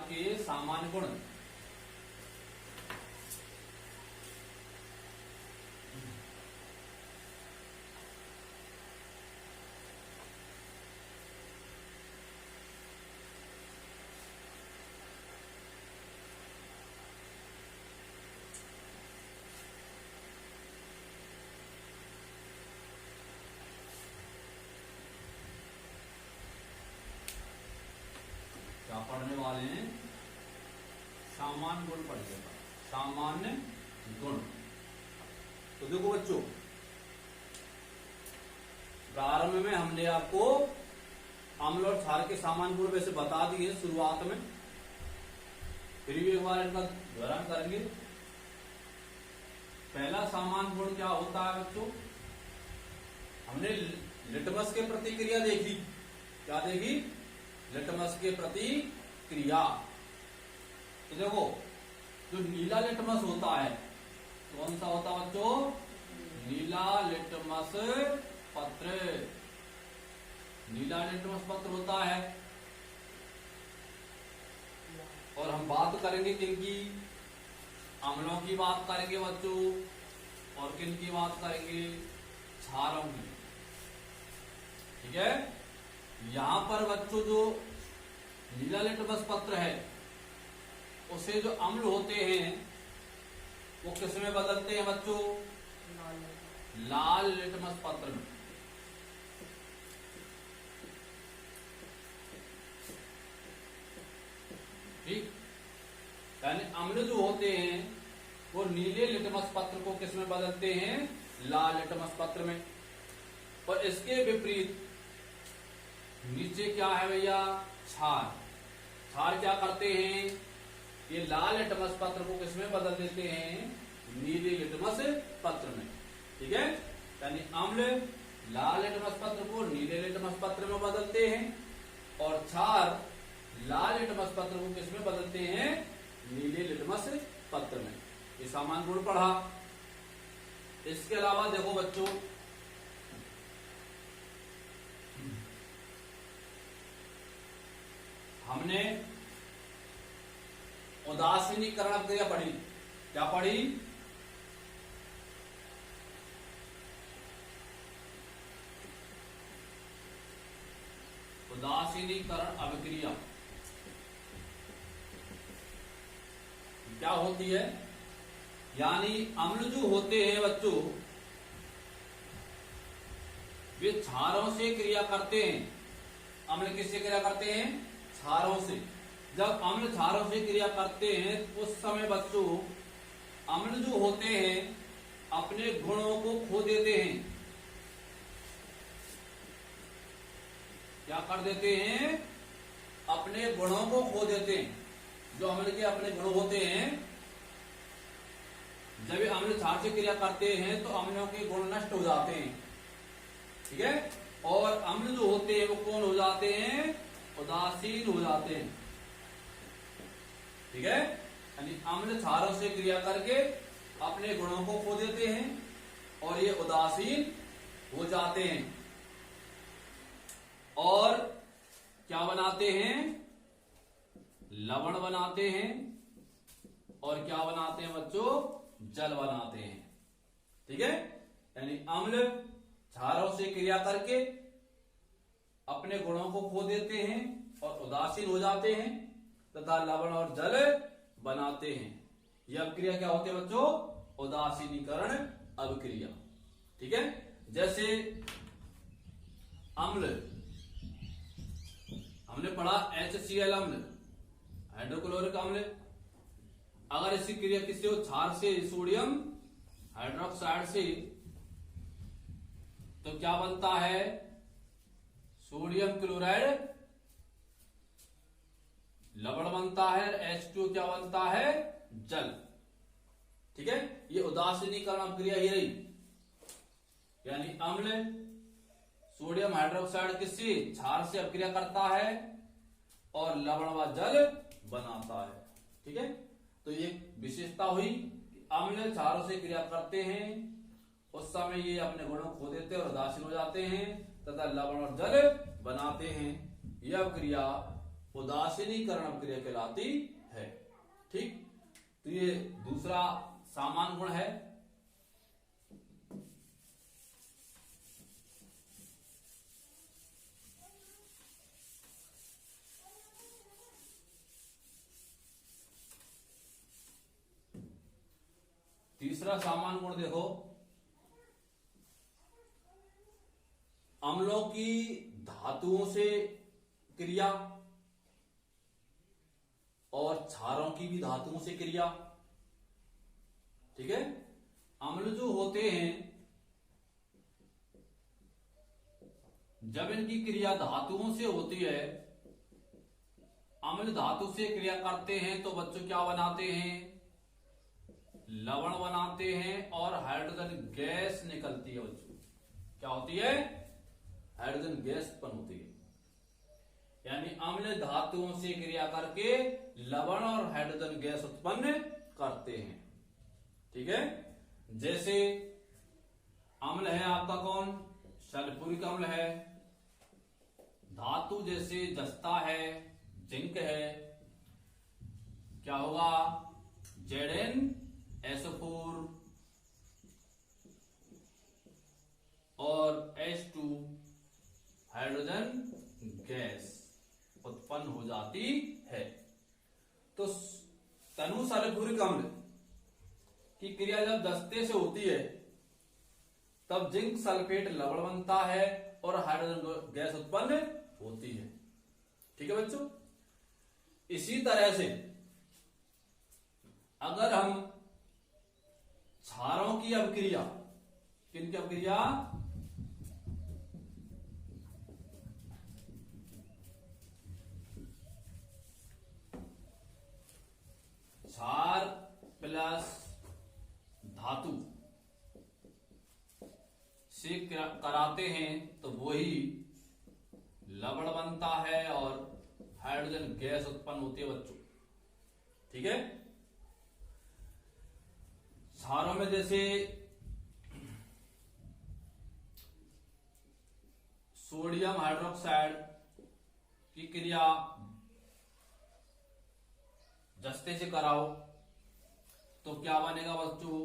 के सामान्य गुण। क्या पढ़ने वाले हैं? सामान्य गुण पढ़िएगा, सामान्य गुण। तो देखो बच्चों, प्रारंभ में हमने आपको अम्ल और क्षार के सामान्य गुण वैसे बता दिए शुरुआत में, फिर भी एक बार इनका दोहरान करेंगे। पहला सामान्य गुण क्या होता है बच्चों? हमने लिटमस के प्रतिक्रिया देखी। क्या देखी? लिटमस के प्रति क्रिया। तो देखो, जो नीला लिटमस होता है, कौन सा होता है बच्चों? नीला लिटमस पत्र। नीला लिटमस पत्र होता है। और हम बात करेंगे किनकी? अम्लों की बात करेंगे बच्चों, और किन की बात करेंगे? क्षारों की। ठीक है। यहां पर बच्चों जो नीला लिटमस पत्र है, उसे जो अम्ल होते हैं वो किस में बदलते हैं बच्चों? लाल लिटमस पत्र में। ठीक। यानी अम्ल जो होते हैं वो नीले लिटमस पत्र को किस में बदलते हैं? लाल लिटमस पत्र में। और इसके विपरीत नीचे क्या है भैया? क्षार। क्षार क्या करते हैं? ये लाल लिटमस पत्र को किसमें बदल देते हैं? नीले लिटमस पत्र में। ठीक है। यानी अम्ल लाल लिटमस पत्र को नीले लिटमस पत्र में बदलते हैं, और क्षार लाल लिटमस पत्र को किसमें बदलते हैं? नीले लिटमस पत्र में। ये सामान्य गुण पढ़ा। इसके अलावा देखो बच्चों, हमने उदासीनीकरण क्रिया पढ़ी। क्या पढ़ी? उदासीनीकरण अभिक्रिया क्या होती है? यानी अम्ल जो होते हैं बच्चों, वे क्षारों से क्रिया करते हैं। अम्ल किससे क्रिया करते हैं? क्षारों से। जब अम्ल क्षारों से क्रिया करते हैं उस समय बच्चों अम्ल जो होते हैं अपने गुणों को खो देते हैं। क्या कर देते हैं? अपने गुणों को खो देते हैं। जो अम्ल के अपने गुण होते हैं, जब ये अम्ल क्षार से क्रिया करते हैं तो अम्लों के गुण नष्ट हो जाते हैं। ठीक है। और अम्ल जो होते हैं वो कौन हो जाते हैं? उदासीन हो जाते हैं। ठीक है। यानी अम्ल क्षारों से क्रिया करके अपने गुणों को खो देते हैं और ये उदासीन हो जाते हैं। और क्या बनाते हैं? लवण बनाते हैं। और क्या बनाते हैं बच्चों? जल बनाते हैं। ठीक है। यानी अम्ल क्षारों से क्रिया करके अपने गुणों को खो देते हैं और उदासीन हो जाते हैं, तथा लवण और जल बनाते हैं। यह अभिक्रिया क्या होती है बच्चों? उदासीनीकरण अभिक्रिया। ठीक है। जैसे अम्ल हमने पढ़ा HCl अम्ल, हाइड्रोक्लोरिक अम्ल। अगर इसकी क्रिया किसी क्षार से, सोडियम हाइड्रोक्साइड से, तो क्या बनता है? सोडियम क्लोराइड लवण बनता है। H2 क्या बनता है? जल। ठीक है। ये उदासीनीकरण अभिक्रिया ही रही। यानी अम्ल सोडियम हाइड्रोक्साइड किससे? क्षार से अभिक्रिया करता है और लवण व जल बनाता है। ठीक है। तो ये विशेषता हुई कि अम्ल क्षारों से क्रिया करते हैं, उस समय ये अपने गुणों खो देते हैं और उदासीन हो जाते हैं, तथा लवण और जल बनाते हैं। यह क्रिया उदासीनीकरण अभिक्रिया कहलाती है। ठीक, तो ये दूसरा सामान्य गुण है। तीसरा सामान्य गुण देखो, अम्लों की धातुओं से क्रिया और क्षारों की भी धातुओं से क्रिया। ठीक है, अम्ल जो होते हैं जब इनकी क्रिया धातुओं से होती है, अम्ल धातु से क्रिया करते हैं तो बच्चों क्या बनाते हैं, लवण बनाते हैं और हाइड्रोजन गैस निकलती है। बच्चों क्या होती है, हाइड्रोजन गैस उत्पन्न होती है। यानी अम्ल धातुओं से क्रिया करके लवण और हाइड्रोजन गैस उत्पन्न करते हैं। ठीक है, जैसे अम्ल है आपका कौन, सल्फ्यूरिक अम्ल है। धातु जैसे जस्ता है, जिंक है, क्या होगा, ZnSO4 और H2 हाइड्रोजन गैस उत्पन्न हो जाती है। तो तनु सल्फ्यूरिक अम्ल की क्रिया जब जस्ते से होती है तब जिंक सल्फेट लवण बनता है और हाइड्रोजन गैस उत्पन्न होती है। ठीक है बच्चों, इसी तरह से अगर हम क्षारों की अभिक्रिया, किनकी अभिक्रिया, क्षार प्लस धातु से कराते हैं तो वही लवण बनता है और हाइड्रोजन गैस उत्पन्न होती है बच्चों। ठीक है, क्षारों में जैसे सोडियम हाइड्रोक्साइड की क्रिया जस्ते से कराओ तो क्या बनेगा बच्चों,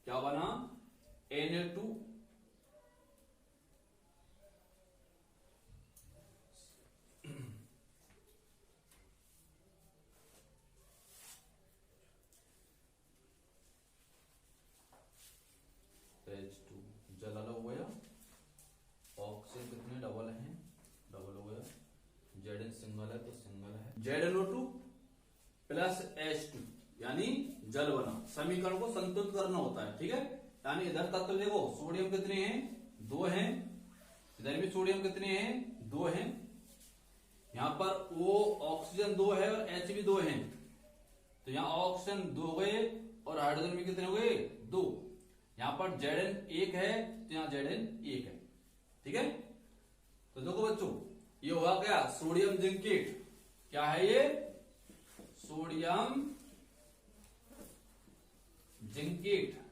क्या बना, Na2 H2 जल अलग हो गया, ऑक्सीजन कितने डबल हैं, डबल हो गया, Zn सिंगल है तो सिंगल है, ZnO2 प्लस H2 यानी जल बना। समीकरण को संतुलित करना होता है। ठीक है, यानी इधर तत्व देखो, सोडियम कितने हैं, 2 हैं, इधर भी सोडियम कितने हैं, 2 हैं, यहां पर O ऑक्सीजन 2 है और H भी 2 हैं, तो यहां ऑक्सीजन 2 हो गए और हाइड्रोजन भी कितने हो गए, 2। यहां पर Zn 1 है तो यहां Zn 1 है। ठीक है, तो देखो बच्चों ये हुआ क्या, सोडियम जिंकेट। क्या है ये, सोडियम जिंकेट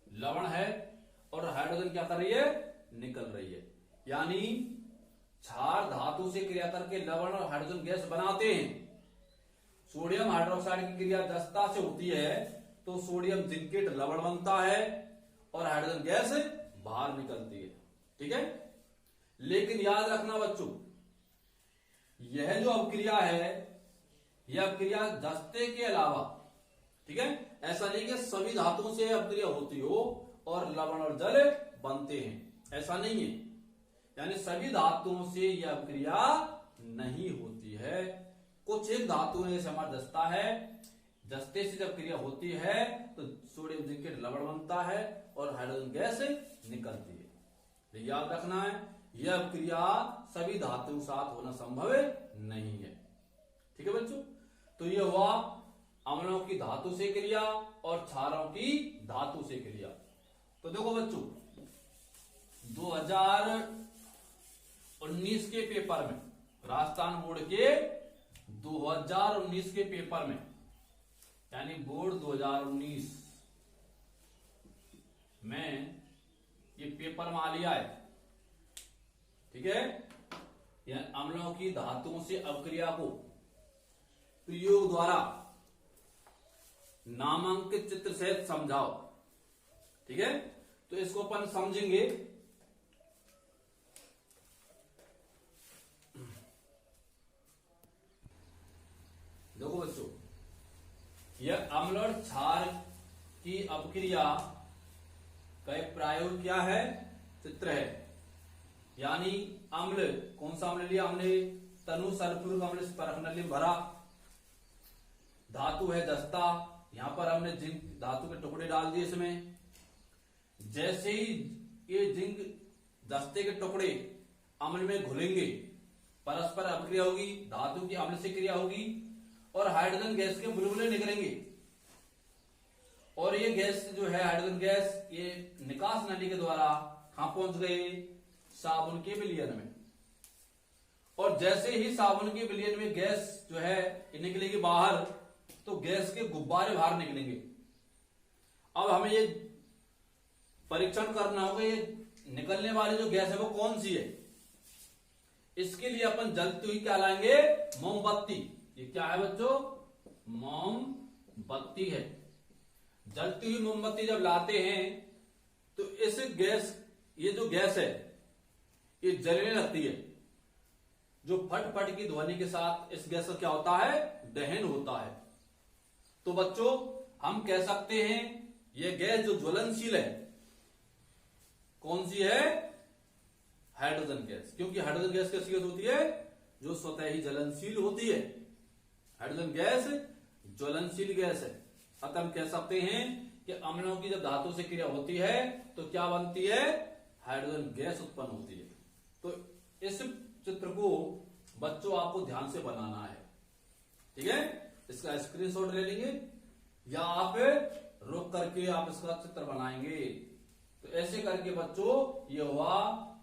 लवण है और हाइड्रोजन क्या कर रही है, निकल रही है। यानी क्षार धातु से क्रिया करके लवण और हाइड्रोजन गैस बनाते हैं। सोडियम हाइड्रोक्साइड की क्रिया जस्ता से होती है तो सोडियम जिंकेट लवण बनता है और हाइड्रोजन गैस बाहर निकलती है। ठीक है, लेकिन याद रखना बच्चों, यह जो अभिक्रिया है यह अभिक्रिया जस्ते के अलावा, ठीक है, ऐसा नहीं कि सभी धातुओं से अभिक्रिया होती हो और लवण और जल बनते हैं, ऐसा नहीं है। यानी सभी धातुओं से यह अभिक्रिया नहीं होती है। कुछ एक धातु जैसे हमारा जस्ता है, जस्ते से जब क्रिया होती है तो सोडियम जिंकेट लवण बनता है और हाइड्रोजन गैस निकलती है। तो याद रखना है, यह क्रिया सभी धातुओं के साथ होना संभव नहीं है। ठीक है बच्चों। तो ये हुआ अम्लों की धातु से क्रिया और क्षारों की धातु से क्रिया। तो देखो बच्चों, 2019 के पेपर में, राजस्थान बोर्ड के 2019 के पेपर में, यानी बोर्ड 2019 में ये पेपर में आ लिया है, ठीक है। यह अम्लों की धातुओं से अपक्रिया को प्रयोग द्वारा नामांकित चित्र सहित समझाओ, ठीक है। तो इसको अपन समझेंगे। देखो बच्चों, यह अम्ल और क्षार की अपक्रिया का एक प्रायोग क्या है, चित्र है। यानी अम्ल, कौन सा अम्ल लिया हमने, तनु सल्फ्यूरिक अम्ल परखनली भरा, धातु है दस्ता, यहां पर हमने जिंक धातु के टुकड़े डाल दिए इसमें। जैसे ही ये जिंक दस्ते के टुकड़े अम्ल में घुलेंगे, परस्पर अपक्रिया होगी, धातु की अम्ल से क्रिया होगी और हाइड्रोजन गैस के बुलबुले निकलेंगे। और ये गैस जो है हाइड्रोजन गैस, ये निकास नली के द्वारा कहां पहुंच गए, साबुन के विलयन में। और जैसे ही साबुन के विलयन में गैस जो है निकलेगी बाहर, तो गैस के गुब्बारे बाहर निकलेंगे। अब हमें ये परीक्षण करना होगा ये निकलने वाली जो गैस है वो कौन सी है। इसके लिए अपन जलती हुई क्या लाएंगे, मोमबत्ती। ये क्या है बच्चों, मोमबत्ती है। जलती हुई मोमबत्ती जब लाते हैं तो इस गैस, ये जो गैस है ये जलने लगती है। जो फट फट की ध्वनि के साथ इस गैस का क्या होता है, दहन होता है। तो बच्चों हम कह सकते हैं ये गैस जो ज्वलनशील है, कौन सी है, हाइड्रोजन गैस। क्योंकि हाइड्रोजन गैस कैसी गैस होती है, जो स्वतः ही ज्वलनशील होती है। हाइड्रोजन गैस ज्वलनशील गैस है। अतः हम कह सकते हैं कि अम्लों की जब धातु से क्रिया होती है तो क्या बनती है, हाइड्रोजन गैस उत्पन्न होती है। तो इस चित्र को बच्चों आपको ध्यान से बनाना है, ठीक है। इसका स्क्रीनशॉट ले लेंगे या आप रोक करके आप इसका चित्र बनाएंगे। तो ऐसे करके बच्चों ये हुआ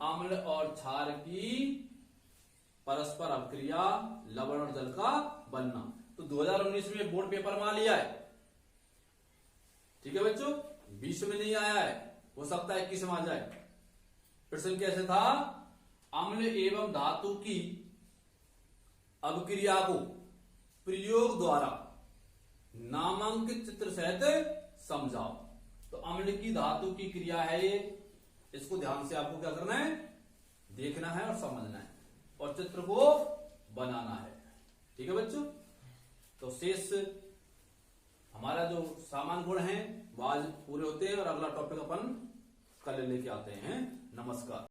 अम्ल और क्षार की परस्पर अपक्रिया, लवण और जल का बनना। तो 2019 में बोर्ड पेपर में आ लिया है, ठीक है बच्चों। 20 में नहीं आया है, हो सकता है 21 में आ जाए। प्रश्न कैसे था, अम्ल एवं धातु की अपक्रिया को प्रयोग द्वारा नामांकित चित्र सहित समझाओ। तो अम्ल की धातु की क्रिया है ये, इसको ध्यान से आपको क्या करना है, देखना है और समझना है और चित्र को बनाना है, ठीक है बच्चों। तो शेष हमारा जो सामान्य गुण है वो आज पूरे होते हैं और अगला टॉपिक अपन कल लेके आते हैं। नमस्कार।